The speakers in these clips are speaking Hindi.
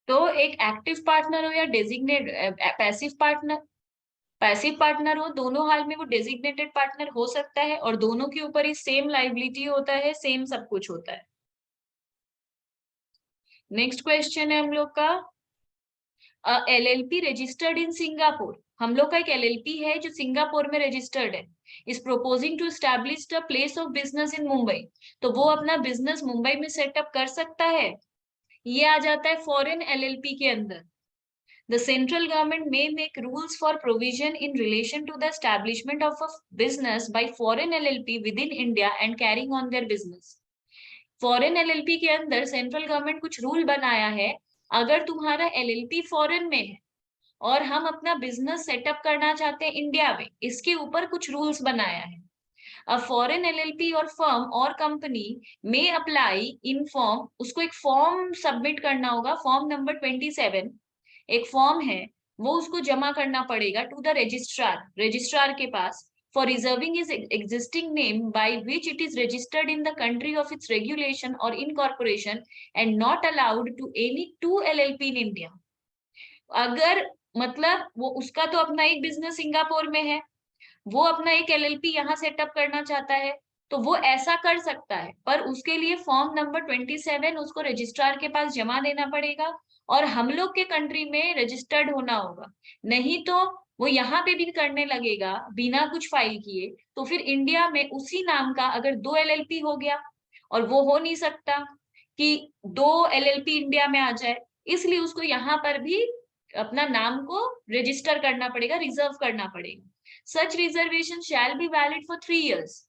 तो एक एक्टिव पार्टनर हो या डेजिग्नेट पैसिव पार्टनर हो, दोनों हाल में वो डेजिग्नेटेड पार्टनर हो सकता है और दोनों के ऊपर ही सेम लाइबिलिटी होता है, सेम सब कुछ होता है। नेक्स्ट क्वेश्चन है हम लोग का, LLP रजिस्टर्ड इन सिंगापुर। हम लोग का एक LLP है जो सिंगापुर में रजिस्टर्ड है, is proposing to establish the place of business in Mumbai. तो वो अपना बिजनेस मुंबई में सेटअप कर सकता है। ये आ जाता है फॉरेन LLP के अंदर। The central government may make rules for provision in relation to the establishment of a business by foreign LLP within India and carrying on their business. Foreign LLP के अंदर सेंट्रल गवर्नमेंट कुछ रूल बनाया है, अगर तुम्हारा LLP फॉरेन में है और हम अपना बिजनेस सेटअप करना चाहते हैं इंडिया में, इसके ऊपर कुछ रूल्स बनाया है। A foreign LLP और फर्म और कंपनी में अप्लाई इन फॉर्म, उसको एक फॉर्म सबमिट करना होगा, फॉर्म नंबर 27 एक फॉर्म है, वो उसको जमा करना पड़ेगा टू द रजिस्ट्रार के पास, for reserving is existing name by which it is registered in the country of its regulation और incorporation and not allowed to any to LLP in India. अगर मतलब वो उसका तो अपना एक बिजनेस सिंगापुर में है, वो अपना एक LLP यहाँ सेटअप करना चाहता है, तो वो ऐसा कर सकता है, पर उसके लिए फॉर्म नंबर 27 उसको रजिस्ट्रार के पास जमा देना पड़ेगा और हम लोग के कंट्री में रजिस्टर्ड होना होगा। नहीं तो वो यहाँ पे भी करने लगेगा बिना कुछ फाइल किए, तो फिर इंडिया में उसी नाम का अगर 2 LLP हो गया, और वो हो नहीं सकता कि 2 LLP इंडिया में आ जाए, इसलिए उसको यहाँ पर भी अपना नाम को रजिस्टर करना पड़ेगा, रिजर्व करना पड़ेगा। Such reservation shall be valid for 3 years।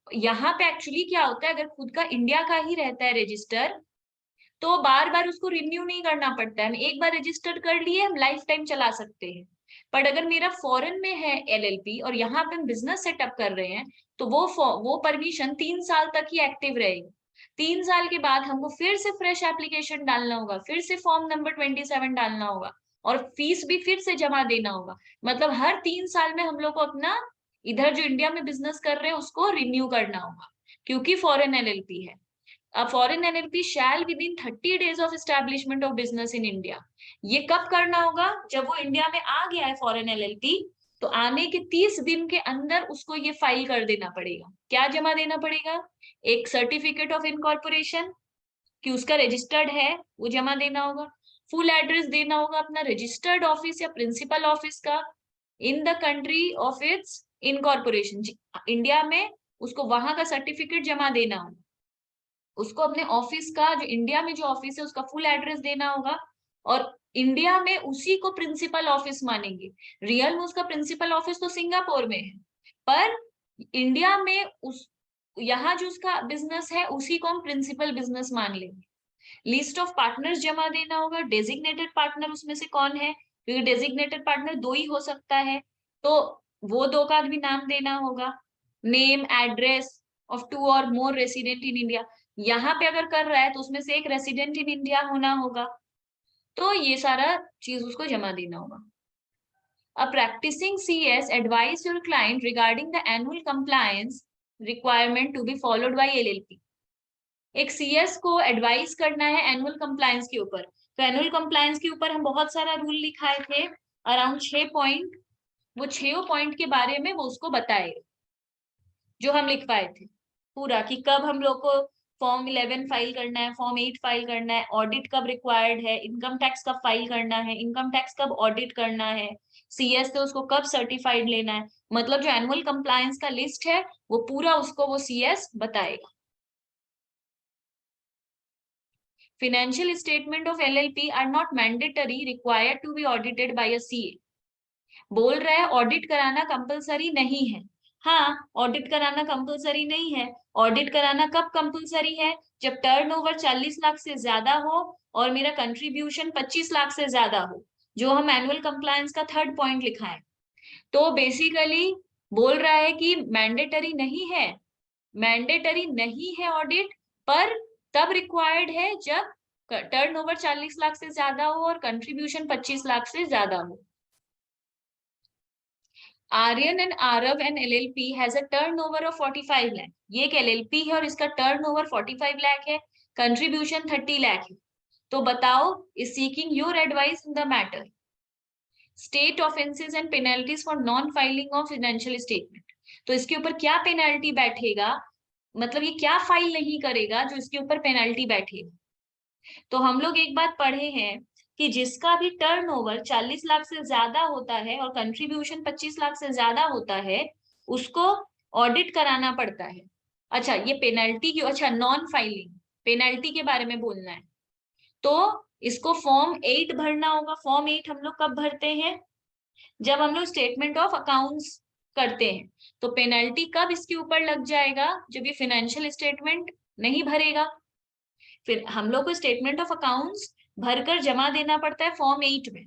यहाँ पे एक्चुअली क्या होता है, अगर खुद का इंडिया का ही रहता है रजिस्टर, तो बार बार उसको रिन्यू नहीं करना पड़ता है, हम एक बार रजिस्टर कर लिए हम लाइफ टाइम चला सकते हैं। बट अगर मेरा फॉरेन में है LLP और यहाँ पे हम बिजनेस सेटअप कर रहे हैं, तो वो परमिशन 3 साल तक ही एक्टिव रहेगी। 3 साल के बाद हमको फिर से फ्रेश एप्लीकेशन डालना होगा, फिर से फॉर्म नंबर 27 डालना होगा और फीस भी फिर से जमा देना होगा। मतलब हर 3 साल में हम लोग को अपना इधर जो इंडिया में बिजनेस कर रहे हैं उसको रिन्यू करना होगा, क्योंकि फॉरेन LLP है। A foreign LLP shall within 30 days of establishment of business in India। ये कब करना होगा, जब वो इंडिया में आ गया है फॉरेन LLP, तो आने के 30 दिन के अंदर उसको ये फाइल कर देना पड़ेगा। क्या जमा देना पड़ेगा, एक सर्टिफिकेट ऑफ इनकॉर्पोरेशन कि उसका रजिस्टर्ड है, वो जमा देना होगा। फुल एड्रेस देना होगा अपना रजिस्टर्ड ऑफिस या प्रिंसिपल ऑफिस का इन the country of it's incorporation, India में उसको वहां का सर्टिफिकेट जमा देना होगा। उसको अपने ऑफिस का, जो इंडिया में जो ऑफिस है उसका फुल एड्रेस देना होगा, और इंडिया में उसी को प्रिंसिपल ऑफिस मानेंगे। रियल में उसका प्रिंसिपल ऑफिस तो सिंगापुर में है, पर इंडिया में उस यहाँ जो उसका बिजनेस है उसी को हम प्रिंसिपल बिजनेस मान लेंगे। लिस्ट ऑफ पार्टनर्स जमा देना होगा, डेजिग्नेटेड पार्टनर उसमें से कौन है, क्योंकि डेजिग्नेटेड पार्टनर 2 ही हो सकता है, तो वो 2 का भी नाम देना होगा। नेम एड्रेस ऑफ 2 और मोर रेसिडेंट इन इंडिया, यहाँ पे अगर कर रहा है तो उसमें से एक रेसिडेंट इन इंडिया होना होगा, तो ये सारा चीज उसको जमा देना होगा। A practicing CS advise your client regarding the annual compliance requirement to be followed by LLP। एक CS को एडवाइस करना है एनुअल कंप्लायंस के ऊपर, तो एनुअल कंप्लायंस के ऊपर हम बहुत सारा रूल लिखाए थे, अराउंड 6 पॉइंट, वो 6 पॉइंट के बारे में वो उसको बताएगा जो हम लिखवाए थे पूरा, कि कब हम लोग को फॉर्म 11 फाइल करना है, फॉर्म 8 फाइल करना है, ऑडिट कब रिक्वायर्ड है, इनकम टैक्स कब फाइल करना है, इनकम टैक्स कब ऑडिट करना है, CS से उसको कब सर्टिफाइड लेना है। मतलब जो एनुअल कंप्लायंस का लिस्ट है वो पूरा उसको वो CS बताएगा। Financial statement of LLP are not mandatory required to be audited by a CA। बोल रहा है ऑडिट कराना कंपलसरी नहीं है। हाँ, ऑडिट कराना कंपलसरी नहीं है। ऑडिट कराना कब कंपलसरी है, जब टर्नओवर 40 लाख से ज्यादा हो और मेरा कंट्रीब्यूशन 25 लाख से ज्यादा हो, जो हम एनुअल कंप्लायंस का 3rd पॉइंट लिखा है। तो बेसिकली बोल रहा है कि मैंडेटरी नहीं है ऑडिट, पर तब रिक्वायर्ड है जब टर्नओवर 40 लाख से ज्यादा हो और कंट्रीब्यूशन 25 लाख से ज्यादा हो। Aryan and Aarav and LLP has a turnover of 45 lakh. ये एक LLP है और इसका टर्नओवर 45 लाख है, कंट्रीब्यूशन 30 लाख है। तो बताओ, is seeking your advice in the matter. State offences and penalties for non filing of financial statement. तो इसके ऊपर क्या पेनल्टी बैठेगा, मतलब ये क्या फाइल नहीं करेगा जो इसके ऊपर पेनल्टी बैठेगा। तो हम लोग एक बात पढ़े हैं कि जिसका भी टर्नओवर 40 लाख से ज्यादा होता है और कंट्रीब्यूशन 25 लाख से ज्यादा होता है, उसको ऑडिट कराना पड़ता है। अच्छा, ये पेनल्टी की, अच्छा नॉन फाइलिंग पेनल्टी के बारे में बोलना है। तो इसको फॉर्म 8 भरना होगा। फॉर्म 8 हम लोग कब भरते हैं, जब हम लोग स्टेटमेंट ऑफ अकाउंट्स करते हैं। तो पेनल्टी कब इसके ऊपर लग जाएगा, जब ये फाइनेंशियल स्टेटमेंट नहीं भरेगा। फिर हम लोग को स्टेटमेंट ऑफ अकाउंट्स भरकर जमा देना पड़ता है फॉर्म 8 में।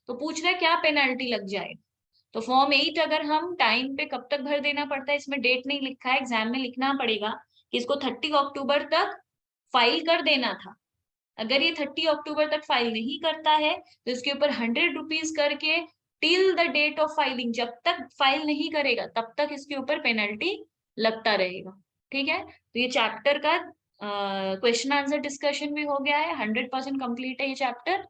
तो पूछ रहा है क्या पेनल्टी लग जाए। तो फॉर्म 8 अगर हम टाइम पे कब तक भर देना पड़ता है, इसमें डेट नहीं लिखा है, एग्जाम में लिखना पड़ेगा कि इसको 30 अक्टूबर तक फाइल कर देना था। अगर ये 30 अक्टूबर तक फाइल नहीं करता है तो इसके ऊपर 100 रुपीज करके till the date of filing, जब तक फाइल नहीं करेगा तब तक इसके ऊपर पेनल्टी लगता रहेगा। ठीक है, तो ये चैप्टर का क्वेश्चन आंसर डिस्कशन भी हो गया है, 100% कंप्लीट है ये चैप्टर।